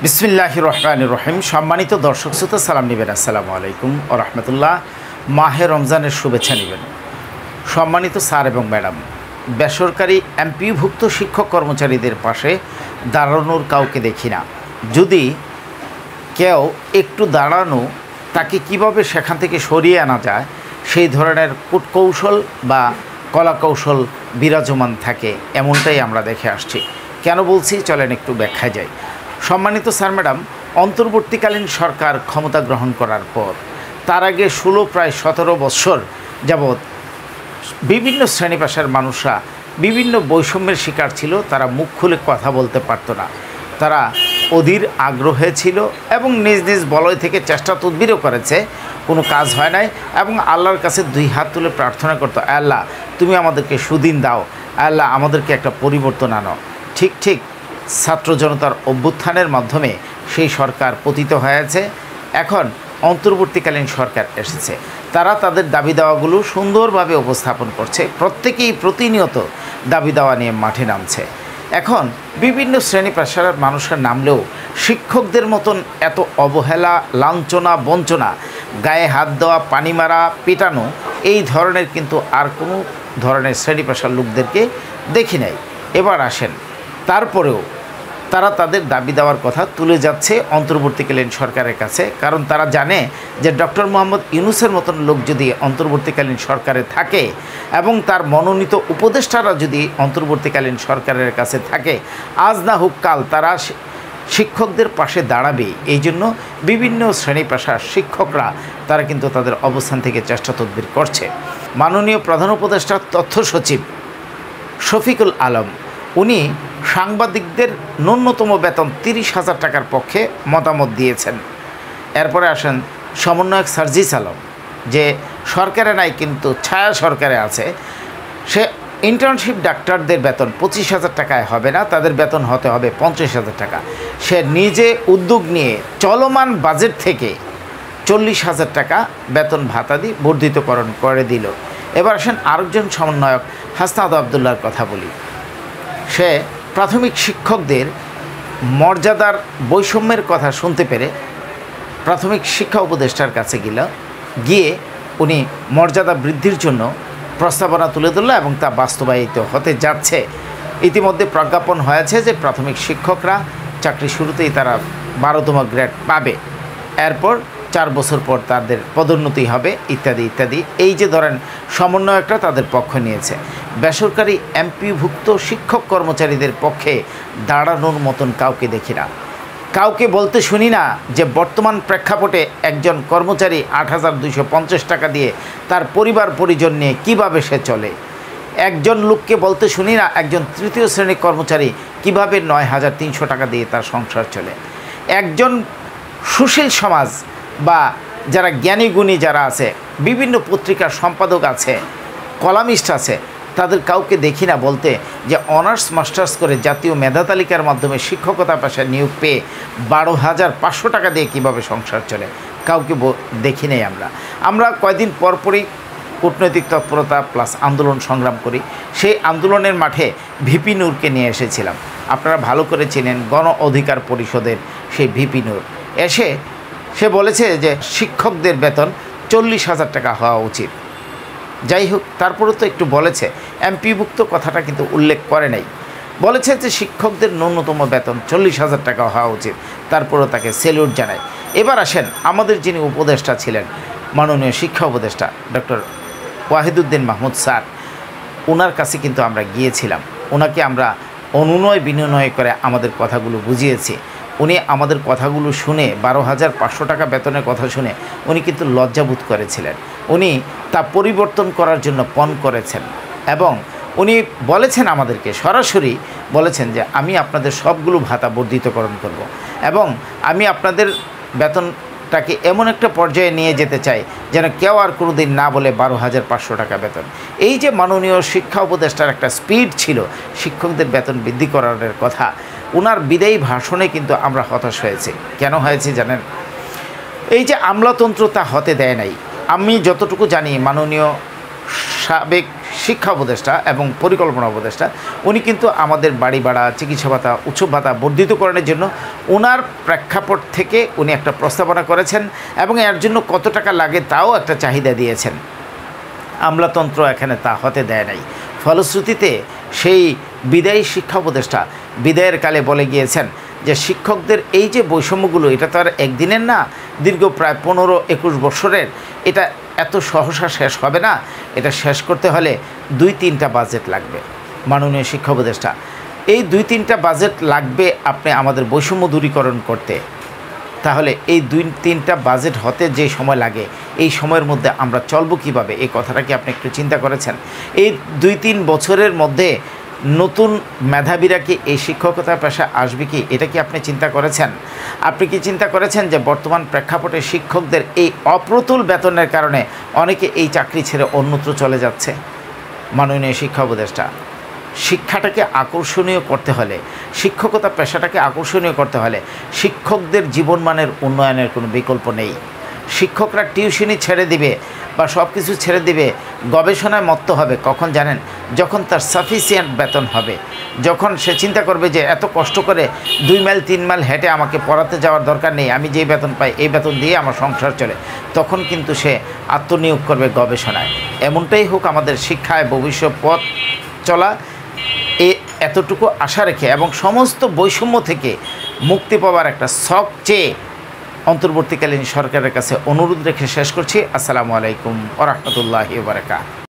বিসমিল্লাহির রহমানির রহিম। সম্মানিত দর্শক শ্রোতা সালাম নেবেন, আসসালামু আলাইকুম ও রহমতুল্লাহ। মাহে রমজানের শুভেচ্ছা নেবেন। সম্মানিত স্যার এবং ম্যাডাম, বেসরকারি এমপিভুক্ত শিক্ষক কর্মচারীদের পাশে দাঁড়ানোর কাউকে দেখি না। যদি কেউ একটু দাঁড়ানো, তাকে কিভাবে সেখান থেকে সরিয়ে আনা যায় সেই ধরনের কূটকৌশল বা কলাকৌশল বিরাজমান থাকে, এমনটাই আমরা দেখে আসছি। কেন বলছি চলেন একটু ব্যাখ্যা যাই। সম্মানিত স্যার ম্যাডাম, অন্তর্বর্তীকালীন সরকার ক্ষমতা গ্রহণ করার পর তার আগে প্রায় 17 বৎসর যাবৎ বিভিন্ন শ্রেণী পেশার মানুষরা বিভিন্ন বৈষম্যের শিকার ছিল। তারা মুখ খুলে কথা বলতে পারতো না। তারা অধীর আগ্রহে ছিল এবং নিজ নিজ বলয় থেকে চেষ্টা তদবিরও করেছে, কোনো কাজ হয় নাই এবং আল্লাহর কাছে দুই হাত তুলে প্রার্থনা করতো, আল্লাহ তুমি আমাদেরকে সুদিন দাও, আল্লাহ আমাদেরকে একটা পরিবর্তন আনো। ঠিক ছাত্র জনতার অভ্যুত্থানের মাধ্যমে সেই সরকার পতিত হয়েছে। এখন অন্তর্বর্তীকালীন সরকার এসেছে, তারা তাদের দাবি দাওয়াগুলো সুন্দরভাবে উপস্থাপন করছে। প্রত্যেকেই প্রতিনিয়ত দাবি দাওয়া নিয়ে মাঠে নামছে। এখন বিভিন্ন শ্রেণী পেশার মানুষের নামলেও শিক্ষকদের মতন এত অবহেলা, লাঞ্ছনা, বঞ্চনা, গায়ে হাত দেওয়া, পানি মারা, পেটানো, এই ধরনের কিন্তু আর কোনো ধরনের শ্রেণী পেশার লোকদেরকে দেখি নাই। এবার আসেন, তারপরেও তারা তাদের দাবি দেওয়ার কথা তুলে যাচ্ছে অন্তর্বর্তীকালীন সরকারের কাছে। কারণ তারা জানে যে ডক্টর মোহাম্মদ ইউনূসের মতন লোক যদি অন্তর্বর্তীকালীন সরকারে থাকে এবং তার মনোনীত উপদেষ্টারা যদি অন্তর্বর্তীকালীন সরকারের কাছে থাকে, আজ না হোক কাল তারা শিক্ষকদের পাশে দাঁড়াবে। এই জন্য বিভিন্ন শ্রেণী পেশার শিক্ষকরা তারা কিন্তু তাদের অবস্থান থেকে চেষ্টা তদবির করছে। মাননীয় প্রধান উপদেষ্টার তথ্য সচিব শফিকুল আলম, উনি সাংবাদিকদের ন্যূনতম বেতন 30,000 টাকার পক্ষে মতামত দিয়েছেন। এরপরে আসেন সমন্বয়ক সার্জিস আলম, যে সরকারে নাই কিন্তু ছায়া সরকারে আছে। সে ইন্টার্নশিপ ডাক্তারদের বেতন 25,000 টাকায় হবে না, তাদের বেতন হতে হবে 50,000 টাকা। সে নিজে উদ্যোগ নিয়ে চলমান বাজেট থেকে 40,000 টাকা বেতন ভাতা দিয়ে বর্ধিতকরণ করে দিল। এবার আসেন আরেকজন সমন্বয়ক হাসনাত আবদুল্লাহর কথা বলি। সে প্রাথমিক শিক্ষকদের মর্যাদার বৈষম্যের কথা শুনতে পেরে প্রাথমিক শিক্ষা উপদেষ্টার কাছে গিয়ে উনি মর্যাদা বৃদ্ধির জন্য প্রস্তাবনা তুলে ধরল এবং তা বাস্তবায়িত হতে যাচ্ছে। ইতিমধ্যে প্রজ্ঞাপন হয়েছে যে প্রাথমিক শিক্ষকরা চাকরি শুরুতেই তারা 12তম গ্রেড পাবে, এরপর 4 বছর পর তাদের পদোন্নতি হবে, ইত্যাদি ইত্যাদি। এই যে ধরেন সমন্বয়করা তাদের পক্ষ নিয়েছে। বেসরকারি এমপিভুক্ত শিক্ষক কর্মচারীদের পক্ষে দাঁড়ানোর মতন কাউকে দেখি না, কাউকে বলতে শুনি না যে বর্তমান প্রেক্ষাপটে একজন কর্মচারী 8,250 টাকা দিয়ে তার পরিবার পরিজন নিয়ে কীভাবে সে চলে। একজন লোককে বলতে শুনি না একজন তৃতীয় শ্রেণীর কর্মচারী কীভাবে 9,300 টাকা দিয়ে তার সংসার চলে। একজন সুশীল সমাজ বা যারা জ্ঞানী গুণী যারা আছে, বিভিন্ন পত্রিকার সম্পাদক আছে, কলামিস্ট আছে, তাদের কাউকে দেখি না বলতে যে অনার্স মাস্টার্স করে জাতীয় মেধা তালিকার মাধ্যমে শিক্ষকতা পেশায় নিয়োগ পেয়ে 12,500 টাকা দিয়ে কীভাবে সংসার চলে, কাউকে দেখি নেই। আমরা কয়েকদিন পরপরই কূটনৈতিক তৎপরতা প্লাস আন্দোলন সংগ্রাম করি। সেই আন্দোলনের মাঠে ভিপি নূরকে নিয়ে এসেছিলাম। আপনারা ভালো করে চেনেন, গণ অধিকার পরিষদের সেই ভিপি নূর এসে সে বলেছে যে শিক্ষকদের বেতন 40,000 টাকা হওয়া উচিত। যাই হোক, তারপরে তো একটু বলেছে, এমপিভুক্ত কথাটা কিন্তু উল্লেখ করে নাই। বলেছে যে শিক্ষকদের ন্যূনতম বেতন 40,000 টাকা হওয়া উচিত, তারপরেও তাকে স্যালুট জানায়। এবার আসেন আমাদের যিনি উপদেষ্টা ছিলেন, মাননীয় শিক্ষা উপদেষ্টা ডক্টর ওয়াহিদুদ্দিন মাহমুদ স্যার, ওনার কাছে কিন্তু আমরা গিয়েছিলাম। ওনাকে আমরা অনুনয় বিনয় করে আমাদের কথাগুলো বুঝিয়েছি। উনি আমাদের কথাগুলো শুনে 12,500 টাকা বেতনের কথা শুনে উনি কিন্তু লজ্জাবোধ করেছিলেন। উনি তা পরিবর্তন করার জন্য পণ করেছেন এবং উনি বলেছেন, আমাদেরকে সরাসরি বলেছেন যে আমি আপনাদের সবগুলো ভাতা বর্ধিতকরণ করব এবং আমি আপনাদের বেতনটাকে এমন একটা পর্যায়ে নিয়ে যেতে চাই যেন কেউ আর কোনো দিন না বলে 12,500 টাকা বেতন। এই যে মাননীয় শিক্ষা উপদেষ্টার একটা স্পিড ছিল শিক্ষকদের বেতন বৃদ্ধি করার কথা, ওনার বিদায়ী ভাষণে কিন্তু আমরা হতাশ হয়েছি। কেন হয়েছে জানেন? এই যে আমলাতন্ত্র তা হতে দেয় নাই। আমি যতটুকু জানি মাননীয় সাবেক শিক্ষা উপদেষ্টা এবং পরিকল্পনা উপদেষ্টা, উনি কিন্তু আমাদের বাড়ি ভাড়া, চিকিৎসা ভাতা, উৎসব ভাতা বর্ধিতকরণের জন্য ওনার প্রেক্ষাপট থেকে উনি একটা প্রস্তাবনা করেছেন এবং এর জন্য কত টাকা লাগে তাও একটা চাহিদা দিয়েছেন। আমলাতন্ত্র এখানে তা হতে দেয় নাই। ফলশ্রুতিতে সেই বিদায়ী শিক্ষা উপদেষ্টা বিদায়ের কালে বলে গিয়েছেন যে শিক্ষকদের এই যে বৈষম্যগুলো, এটা তো আর একদিনের না, দীর্ঘ প্রায় 15-21 বছরের, এটা এত সহসা শেষ হবে না। এটা শেষ করতে হলে 2-3টা বাজেট লাগবে। মাননীয় শিক্ষা উপদেষ্টা, এই 2-3টা বাজেট লাগবে আপনি আমাদের বৈষম্য দূরীকরণ করতে। তাহলে এই 2-3টা বাজেট হতে যে সময় লাগে, এই সময়ের মধ্যে আমরা চলবো কীভাবে, এই কথাটা কি আপনি একটু চিন্তা করেছেন? এই 2-3 বছরের মধ্যে নতুন মেধাবীরা কি এই শিক্ষকতা পেশা আসবে কি, এটা কি আপনি চিন্তা করেছেন? আপনি কি চিন্তা করেছেন যে বর্তমান প্রেক্ষাপটে শিক্ষকদের এই অপ্রতুল বেতনের কারণে অনেকে এই চাকরি ছেড়ে অন্যত্র চলে যাচ্ছে? মাননীয় শিক্ষা উপদেষ্টা, শিক্ষাটাকে আকর্ষণীয় করতে হলে, শিক্ষকতা পেশাটাকে আকর্ষণীয় করতে হলে শিক্ষকদের জীবনমানের উন্নয়নের কোনো বিকল্প নেই। শিক্ষকরা টিউশনি ছেড়ে দিবে বা সব কিছু ছেড়ে দিবে, গবেষণায় মত্ত হবে কখন জানেন? যখন তার সাফিসিয়েন্ট বেতন হবে, যখন সে চিন্তা করবে যে এত কষ্ট করে 2 মাইল 3 মাইল হেঁটে আমাকে পড়াতে যাওয়ার দরকার নেই, আমি যেই বেতন পাই এই বেতন দিয়ে আমার সংসার চলে, তখন কিন্তু সে আত্মনিয়োগ করবে গবেষণায়। এমনটাই হোক আমাদের শিক্ষায় ভবিষ্যৎ পথ চলা, এতটুকু আশা রেখে এবং সমস্ত বৈষম্য থেকে মুক্তি পাওয়ার একটা শখ চেয়ে অন্তর্বর্তীকালীন সরকারের কাছে অনুরোধ রেখে শেষ করছি। আসসালামু আলাইকুম ওয়া রাহমাতুল্লাহি ওয়া বারাকাতুহু।